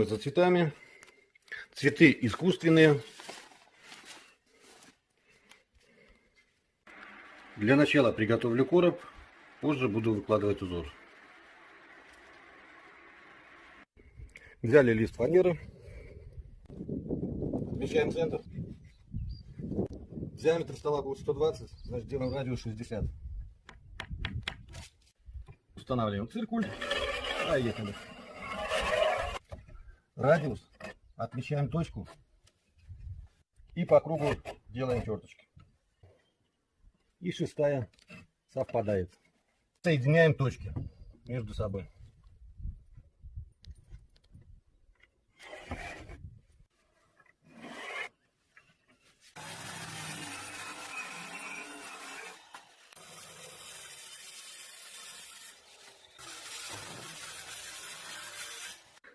ухаживать за цветами. Цветы искусственные. Для начала приготовлю короб, позже буду выкладывать узор. Взяли лист фанеры, смещаем центр. Диаметр стола будет 120, значит делаем радиус 60. Устанавливаем циркуль. Поехали. Радиус. Отмечаем точку. И по кругу делаем черточки. И шестая совпадает. Соединяем точки между собой.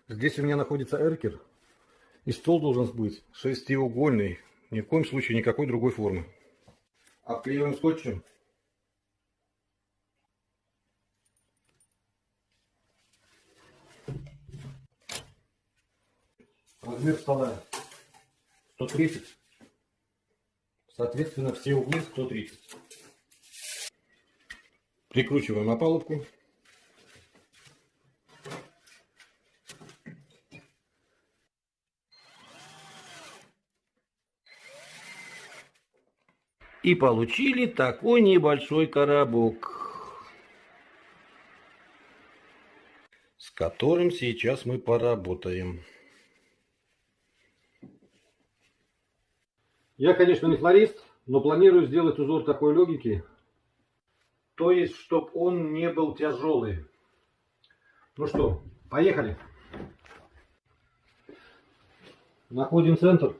Здесь у меня находится эркер, и стол должен быть шестиугольный, ни в коем случае никакой другой формы. Обклеиваем скотчем. Размер стола 130, соответственно все углы 130. Прикручиваем опалубку. И получили такой небольшой коробок, с которым сейчас мы поработаем. Я, конечно, не флорист, но планирую сделать узор такой легкий, то есть, чтобы он не был тяжелый. Ну что, поехали. Находим центр.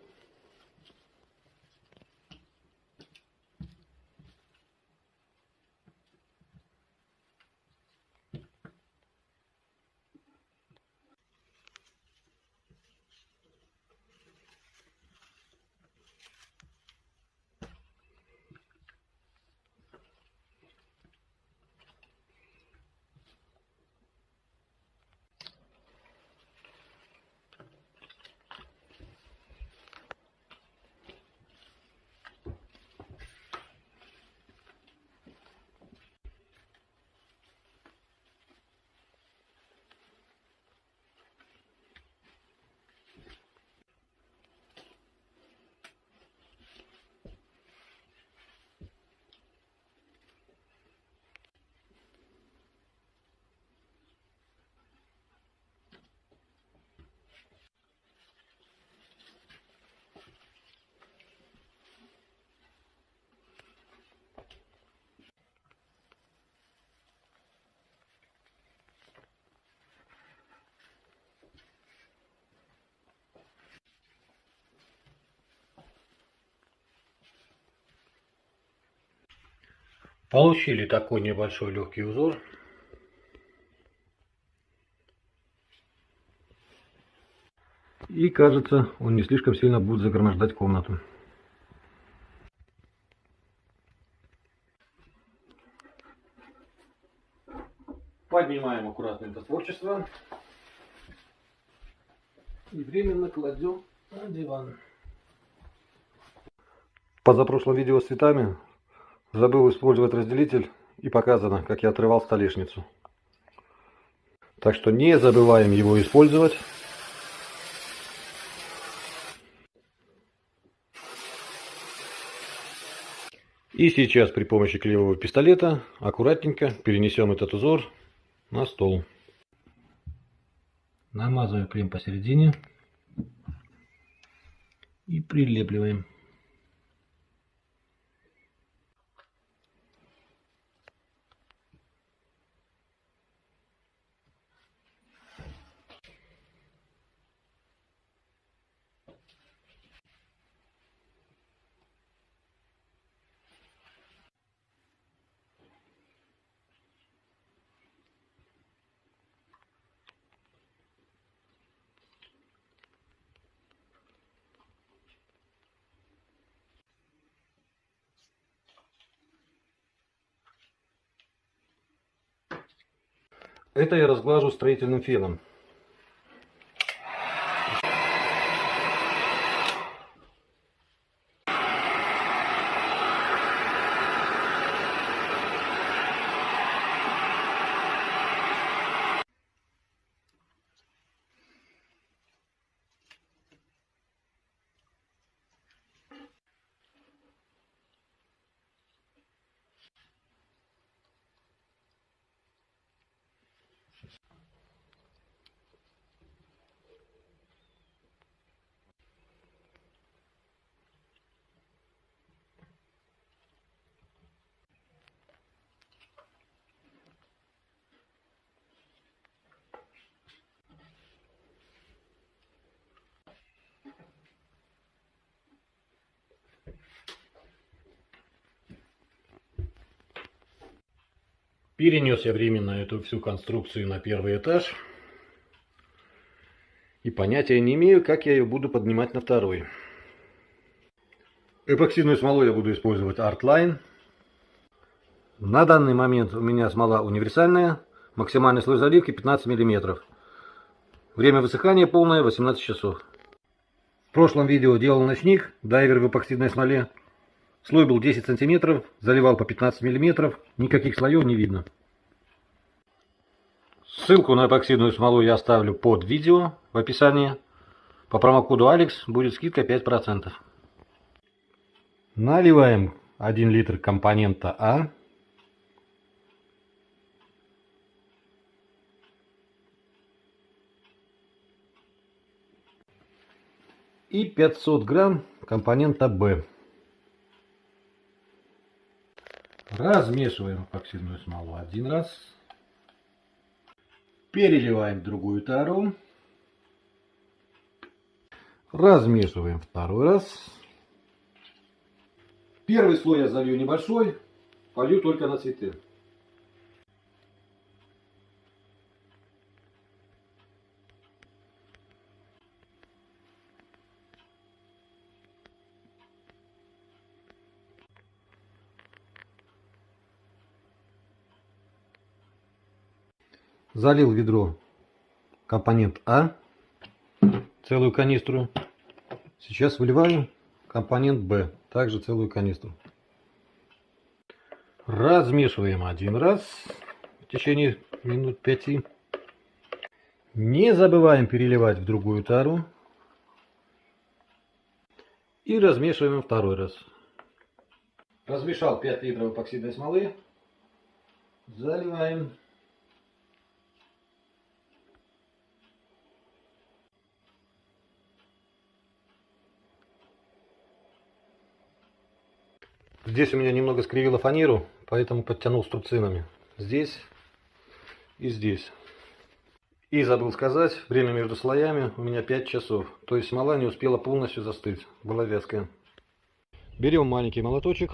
Получили такой небольшой легкий узор. И кажется, он не слишком сильно будет загромождать комнату. Поднимаем аккуратно это творчество. И временно кладем на диван. В позапрошлом видео с цветами забыл использовать разделитель, и показано, как я отрывал столешницу. Так что не забываем его использовать. И сейчас при помощи клеевого пистолета аккуратненько перенесем этот узор на стол. Намазываем клеем посередине и прилепливаем. Это я разглажу строительным феном. Перенес я временно эту всю конструкцию на первый этаж. И понятия не имею, как я ее буду поднимать на второй. Эпоксидную смолу я буду использовать Artline. На данный момент у меня смола универсальная. Максимальный слой заливки 15 мм. Время высыхания полное 18 часов. В прошлом видео делал ночник, дайвер в эпоксидной смоле. Слой был 10 см, заливал по 15 мм, никаких слоев не видно. Ссылку на эпоксидную смолу я оставлю под видео в описании. По промокоду ALEX будет скидка 5%. Наливаем 1 литр компонента А. И 500 грамм компонента Б. Размешиваем эпоксидную смолу один раз. Переливаем в другую тару. Размешиваем второй раз. Первый слой я залью небольшой, полью только на цветы. Залил ведро компонент А, целую канистру. Сейчас выливаю компонент Б, также целую канистру. Размешиваем один раз в течение минут 5. Не забываем переливать в другую тару. И размешиваем второй раз. Размешал 5 литров эпоксидной смолы. Заливаем. Здесь у меня немного скривило фанеру, поэтому подтянул струбцинами. Здесь и здесь. И забыл сказать, время между слоями у меня 5 часов. То есть смола не успела полностью застыть, была вязкая. Берем маленький молоточек.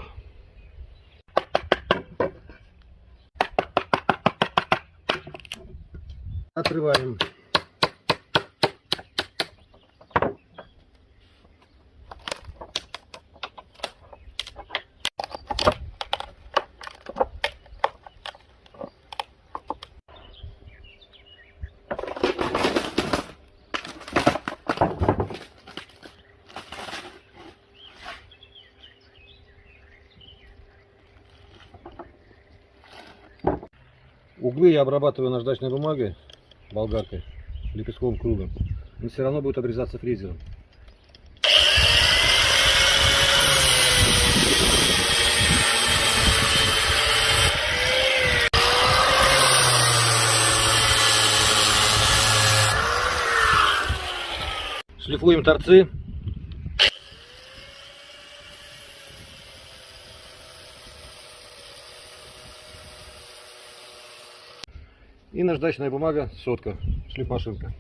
Отрываем. Углы я обрабатываю наждачной бумагой, болгаркой, лепестковым кругом. Но все равно будет обрезаться фрезером. Шлифуем торцы. И наждачная бумага сотка, шлифмашинка.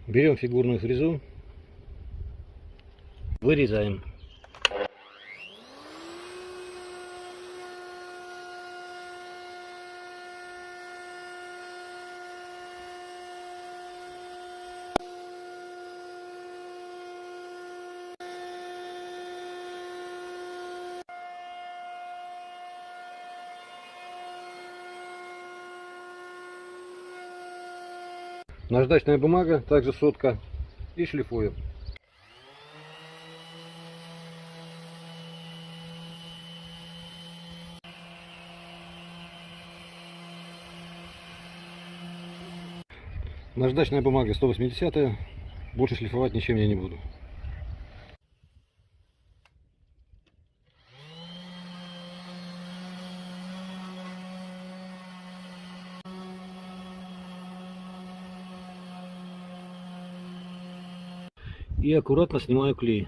Берем фигурную фрезу, вырезаем. Наждачная бумага, также сотка, и шлифуем. Наждачная бумага 180, больше шлифовать ничем я не буду. И аккуратно снимаю клей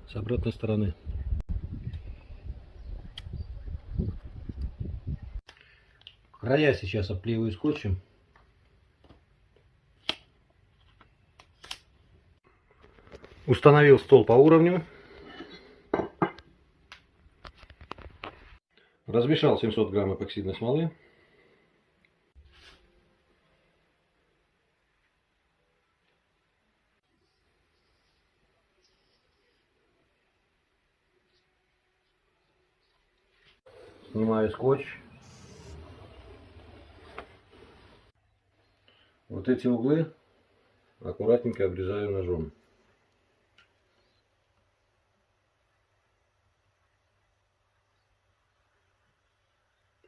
с обратной стороны. Края сейчас обклеиваю скотчем. Установил стол по уровню. Размешал 700 грамм эпоксидной смолы. Снимаю скотч. Вот эти углы аккуратненько обрезаю ножом.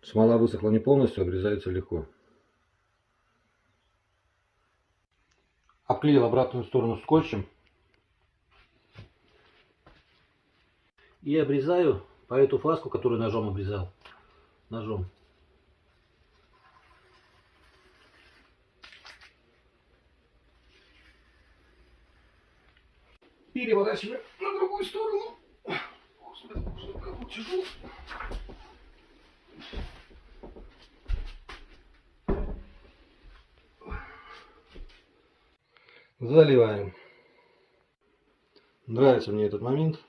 Смола высохла не полностью, обрезается легко. Обклеил обратную сторону скотчем. И обрезаю по эту фаску, которую ножом обрезал. Ножом. Переворачиваем на другую сторону. Господи, как тяжело. Заливаем. Нравится мне этот момент.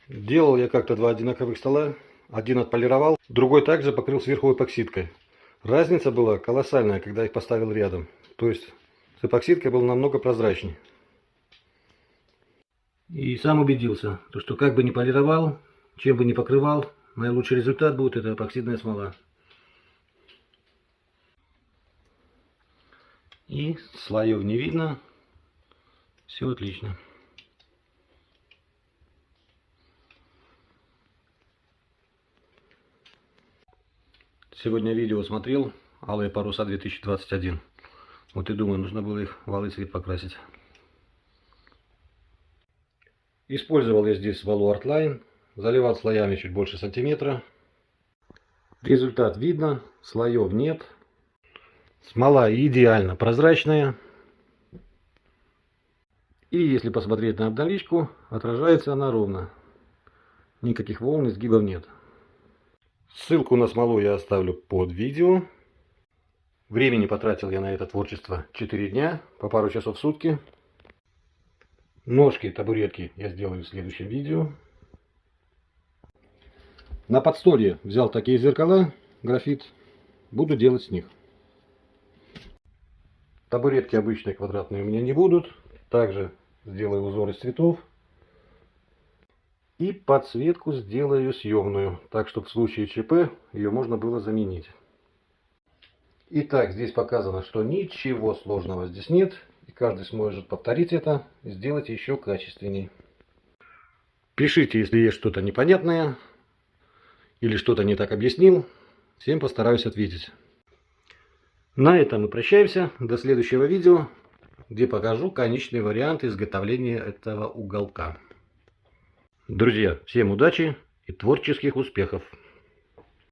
Делал я как-то два одинаковых стола. Один отполировал, другой также покрыл сверху эпоксидкой. Разница была колоссальная, когда их поставил рядом. То есть с эпоксидкой был намного прозрачней. И сам убедился, что как бы ни полировал, чем бы ни покрывал, наилучший результат будет это эпоксидная смола. И слоев не видно. Все отлично. Сегодня видео смотрел «Алые паруса 2021». Вот и думаю, нужно было их в алый цвет покрасить. Использовал я здесь смолу Artline. Заливал слоями чуть больше сантиметра. Результат видно, слоев нет. Смола идеально прозрачная. И если посмотреть на обналичку, отражается она ровно. Никаких волн, изгибов нет. Ссылку на смолу я оставлю под видео. Времени потратил я на это творчество 4 дня, по пару часов в сутки. Ножки, табуретки я сделаю в следующем видео. На подстолье взял такие зеркала, графит. Буду делать с них. Табуретки обычные квадратные у меня не будут. Также сделаю узор из цветов. И подсветку сделаю съемную, так чтобы в случае ЧП ее можно было заменить. Итак, здесь показано, что ничего сложного здесь нет. И каждый сможет повторить это и сделать еще качественнее. Пишите, если есть что-то непонятное или что-то не так объяснил. Всем постараюсь ответить. На этом мы прощаемся. До следующего видео, где покажу конечный вариант изготовления этого уголка. Друзья, всем удачи и творческих успехов!